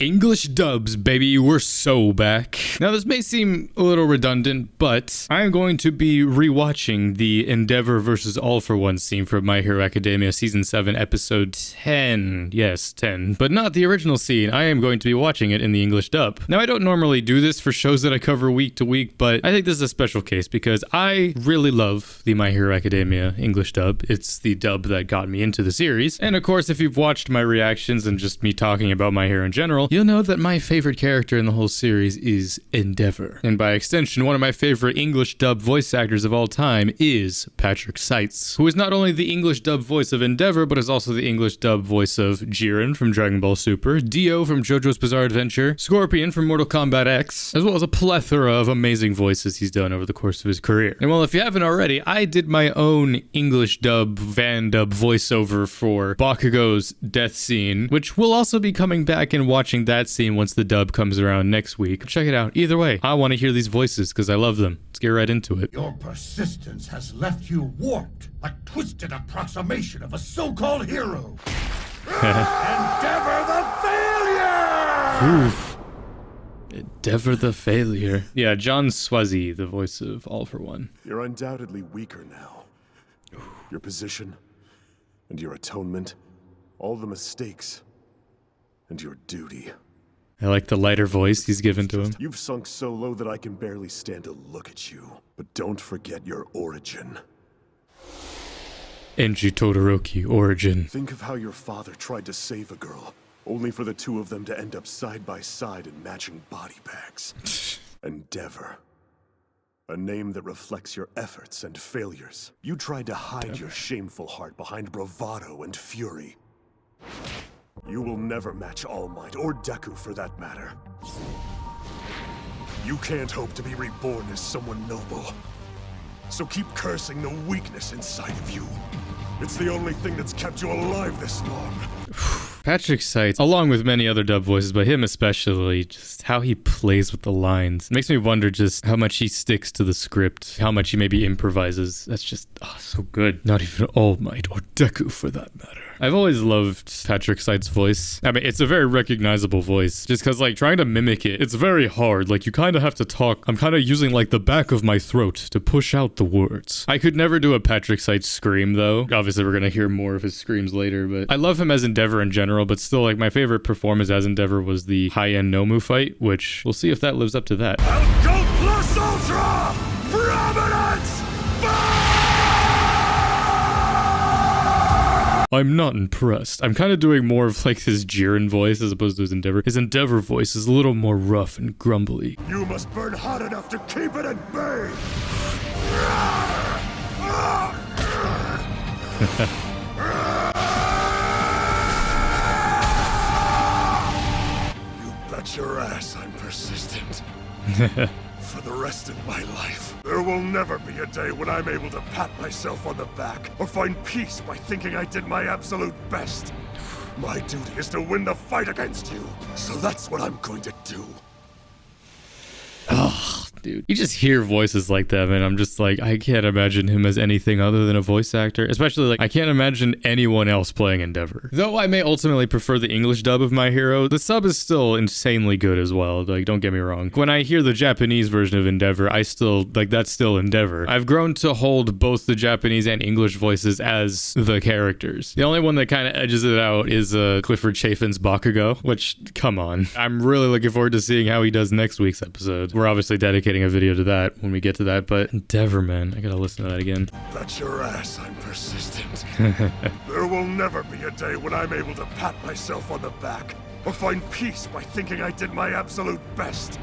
English dubs, baby, we're so back. Now, this may seem a little redundant, but I'm going to be rewatching the Endeavor versus All for One scene from My Hero Academia Season 7, Episode 10. Yes, 10. But not the original scene. I am going to be watching it in the English dub. Now, I don't normally do this for shows that I cover week to week, but I think this is a special case because I really love the My Hero Academia English dub. It's the dub that got me into the series. And of course, if you've watched my reactions and just me talking about My Hero in general, you'll know that my favorite character in the whole series is Endeavor. And by extension, one of my favorite English dub voice actors of all time is Patrick Seitz, who is not only the English dub voice of Endeavor, but is also the English dub voice of Jiren from Dragon Ball Super, Dio from JoJo's Bizarre Adventure, Scorpion from Mortal Kombat X, as well as a plethora of amazing voices he's done over the course of his career. And well, if you haven't already, I did my own English dub, van dub voiceover for Bakugo's death scene, which will also be coming back and watching that scene once the dub comes around next week. Check it out. Either way, I want to hear these voices because I love them. Let's get right into it. Your persistence has left you warped, a twisted approximation of a so-called hero. Endeavor the failure! Oof. Endeavor the failure. Yeah, John Swazi, the voice of All for One. You're undoubtedly weaker now. Your position and your atonement, all the mistakes and your duty. I like the lighter voice he's given to him. You've sunk so low that I can barely stand to look at you. But don't forget your origin. Enji Todoroki, origin. Think of how your father tried to save a girl, only for the two of them to end up side by side in matching body bags. Endeavor. A name that reflects your efforts and failures. You tried to hide your shameful heart behind bravado and fury. You will never match All Might, or Deku for that matter. You can't hope to be reborn as someone noble. So keep cursing the weakness inside of you. It's the only thing that's kept you alive this long. Patrick Seitz, along with many other dub voices, but him especially, just how he plays with the lines. It makes me wonder just how much he sticks to the script, how much he maybe improvises. That's just so good. Not even All Might or Deku for that matter. I've always loved Patrick Seitz' voice. I mean, it's a very recognizable voice, just because, like, trying to mimic it, it's very hard. Like, you kind of have to talk. I'm kind of using, like, the back of my throat to push out the words. I could never do a Patrick Seitz scream, though. Obviously, we're going to hear more of his screams later, but I love him as Endeavor in general, but still, like, my favorite performance as Endeavor was the high-end Nomu fight, which we'll see if that lives up to that. Go plus ultra! Prominence! I'm not impressed. I'm kind of doing more of like his Jiren voice as opposed to his Endeavor. His Endeavor voice is a little more rough and grumbly. You must burn hot enough to keep it at bay! You bet your ass I'm persistent. For the rest of my life, there will never be a day when I'm able to pat myself on the back or find peace by thinking I did my absolute best. My duty is to win the fight against you, so that's what I'm going to do. Dude, you just hear voices like that, man. I'm just like, I can't imagine him as anything other than a voice actor. Especially, like, I can't imagine anyone else playing Endeavor. Though I may ultimately prefer the English dub of My Hero, the sub is still insanely good as well. Like, don't get me wrong. When I hear the Japanese version of Endeavor, I still, like, that's still Endeavor. I've grown to hold both the Japanese and English voices as the characters. The only one that kind of edges it out is Clifford Chafin's Bakugo, which, come on. I'm really looking forward to seeing how he does next week's episode. We're obviously dedicating a video to that when we get to that, but Endeavor, man, I gotta listen to that again. Bet your ass I'm persistent. There will never be a day when I'm able to pat myself on the back or find peace by thinking I did my absolute best.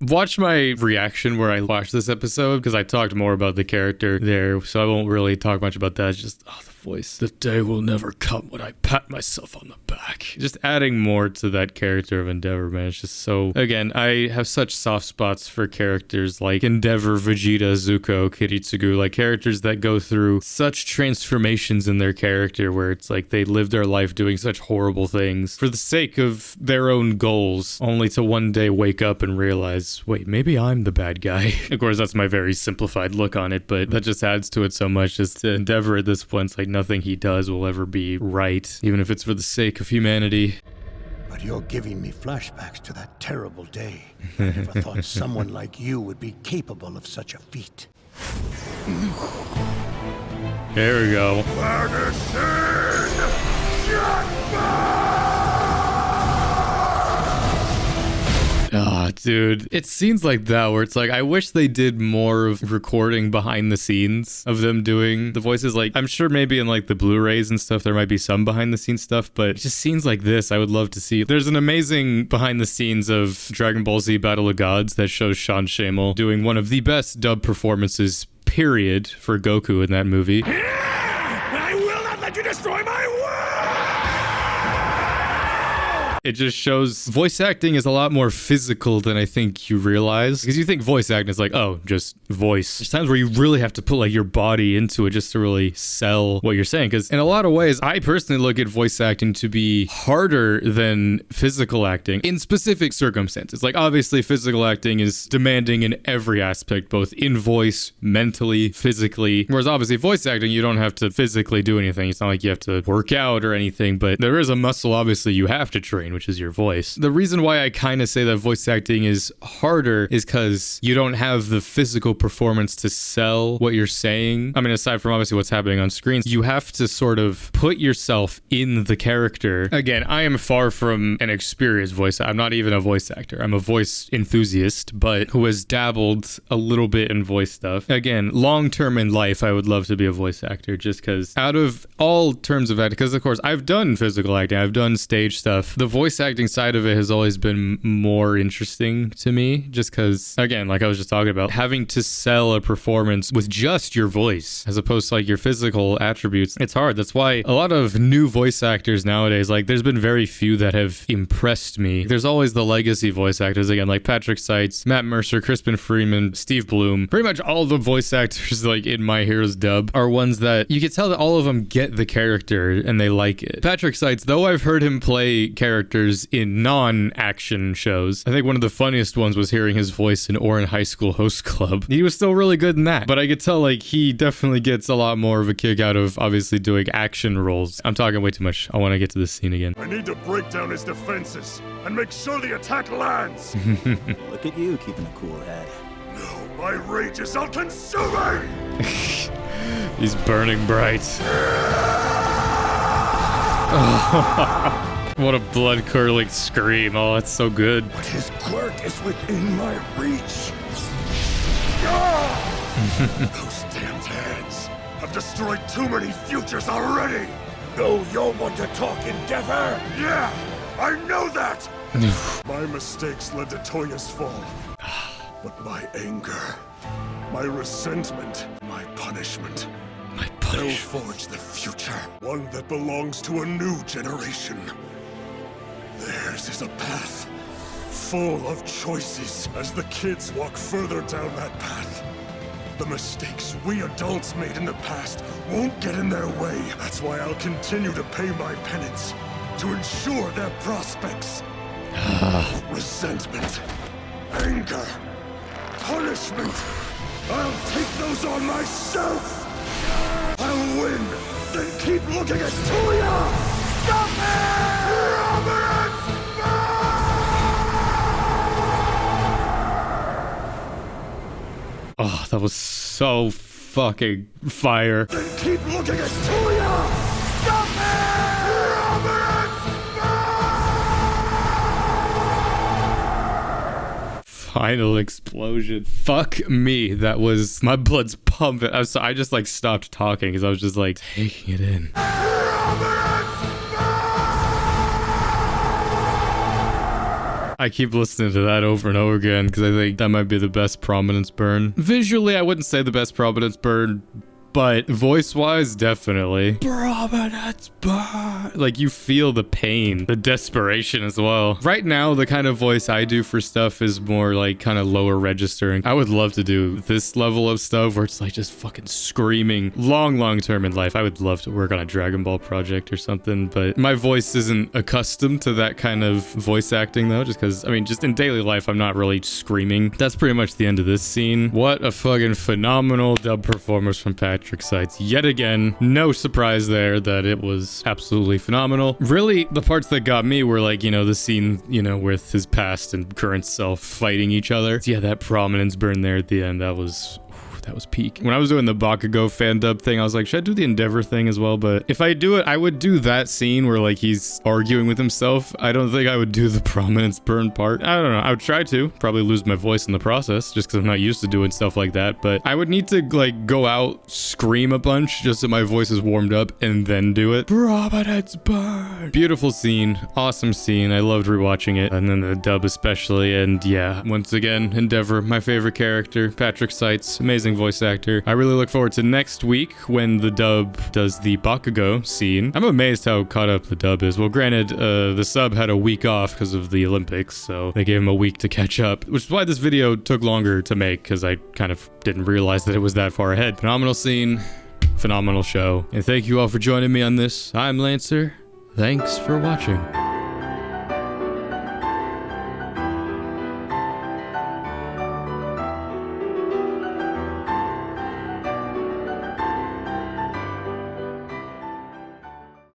Watch my reaction where I watched this episode because I talked more about the character there, so I won't really talk much about that. It's just the voice. The day will never come when I pat myself on the back. Just adding more to that character of Endeavor, man. It's just so, again, I have such soft spots for characters like Endeavor, Vegeta, Zuko, Kiritsugu, like characters that go through such transformations in their character where it's like they live their life doing such horrible things for the sake of their own goals, only to one day wake up and realize, wait, maybe I'm the bad guy. Of course, that's my very simplified look on it, but that just adds to it so much. Just to Endeavor at this point, it's like nothing he does will ever be right, even if it's for the sake of humanity. But You're giving me flashbacks to that terrible day. I never thought someone like you would be capable of such a feat. There we go. Ah, dude. It's scenes like that where it's like, I wish they did more of recording behind the scenes of them doing the voices. Like, I'm sure maybe in like the Blu-rays and stuff, there might be some behind the scenes stuff, but just scenes like this, I would love to see. There's an amazing behind the scenes of Dragon Ball Z Battle of Gods that shows Sean Shamel doing one of the best dub performances, period, for Goku in that movie. I will not let you destroy my world! It just shows voice acting is a lot more physical than I think you realize. Because you think voice acting is like, oh, just voice. There's times where you really have to put like your body into it just to really sell what you're saying. Because in a lot of ways, I personally look at voice acting to be harder than physical acting in specific circumstances. Like obviously physical acting is demanding in every aspect, both in voice, mentally, physically. Whereas obviously voice acting, you don't have to physically do anything. It's not like you have to work out or anything, but there is a muscle obviously you have to train, which is your voice. The reason why I kind of say that voice acting is harder is because you don't have the physical performance to sell what you're saying. I mean, aside from obviously what's happening on screen, you have to sort of put yourself in the character. Again, I am far from an experienced voice. I'm not even a voice actor. I'm a voice enthusiast, but who has dabbled a little bit in voice stuff. Again, long-term in life, I would love to be a voice actor just because out of all terms of acting, because of course I've done physical acting, I've done stage stuff. The voice acting side of it has always been more interesting to me just because, again, like I was just talking about, having to sell a performance with just your voice as opposed to like your physical attributes, it's hard. That's why a lot of new voice actors nowadays, like there's been very few that have impressed me. There's always the legacy voice actors, again, like Patrick Seitz, Matt Mercer, Crispin Freeman, Steve Bloom. Pretty much all the voice actors like in My Hero's dub are ones that you can tell that all of them get the character and they like it. Patrick Seitz, though I've heard him play characters in non-action shows, I think one of the funniest ones was hearing his voice in Orin High School Host Club. He was still really good in that, but I could tell like he definitely gets a lot more of a kick out of obviously doing action roles. I'm talking way too much. I want to get to this scene again. I need to break down his defenses and make sure the attack lands. Look at you keeping a cool head. No, my rage is all-consuming. He's burning bright. What a blood-curdling scream. Oh, that's so good. But his quirk is within my reach. Those damned hands have destroyed too many futures already. No, you'll want to talk, Endeavor. Yeah, I know that. My mistakes led to Toya's fall. But my anger, my resentment, my punishment, they'll forge the future. One that belongs to a new generation. Theirs is a path full of choices. As the kids walk further down that path, the mistakes we adults made in the past won't get in their way. That's why I'll continue to pay my penance to ensure their prospects. Resentment, anger, punishment. I'll take those on myself. I'll win. Then keep looking at Toya. Stop it! Providence! Oh, that was so fucking fire. Then keep looking at Toya. Stop it! Providence! Final explosion. Fuck me. That was, my blood's pumping. I just like stopped talking because I was just like taking it in. I keep listening to that over and over again because I think that might be the best prominence burn. Visually, I wouldn't say the best prominence burn, but voice-wise, definitely. Prominence burn. Like, you feel the pain, the desperation as well. Right now, the kind of voice I do for stuff is more like kind of lower registering. I would love to do this level of stuff where it's like just fucking screaming long term in life. I would love to work on a Dragon Ball project or something, but my voice isn't accustomed to that kind of voice acting though, just because, I mean, just in daily life, I'm not really screaming. That's pretty much the end of this scene. What a fucking phenomenal dub performance from Patrick Patrick Seitz yet again. No surprise there that it was absolutely phenomenal. Really, the parts that got me were like, you know, the scene, you know, with his past and current self fighting each other. Yeah, that prominence burn there at the end, that was peak. When I was doing the Bakugo fan dub thing, I was like, should I do the Endeavor thing as well? But if I do it, I would do that scene where like he's arguing with himself. I don't think I would do the prominence burn part. I don't know. I would try to. Probably lose my voice in the process just because I'm not used to doing stuff like that. But I would need to like go out, scream a bunch just so my voice is warmed up and then do it. Prominence burn. Beautiful scene. Awesome scene. I loved rewatching it. And then the dub especially. And yeah, once again, Endeavor, my favorite character. Patrick Seitz, amazing voice actor. I really look forward to next week when the dub does the Bakugo scene. I'm amazed how caught up the dub is. Well, granted, the sub had a week off because of the Olympics, so they gave him a week to catch up, which is why this video took longer to make, because I kind of didn't realize that it was that far ahead. Phenomenal scene, phenomenal show, and thank you all for joining me on this. I'm Lancer. Thanks for watching.